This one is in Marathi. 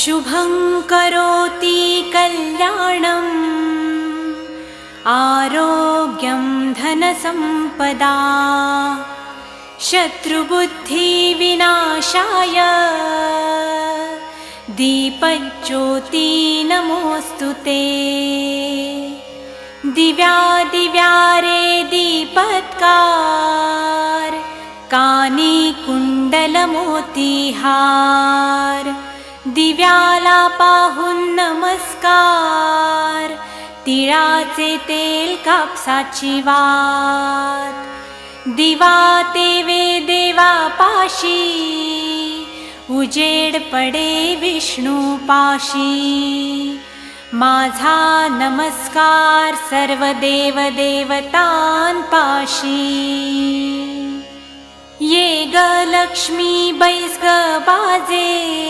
शुभं करोति कल्याणम् आरोग्यं धनसम्पदा शत्रुबुद्धिविनाशाय दीपज्योति नमोऽस्तुते। दिव्यादिव्यारे दीपत्कार कानी कुंडलमोतीहार दिव्याला पाहून नमस्कार तिळाचे तेल कापसाची वात दिवा तेवे देवा पाशी उजेड पडे विष्णू पाशी माझा नमस्कार सर्व देव देवतांपाशी ये ग लक्ष्मी बैस ग बाजे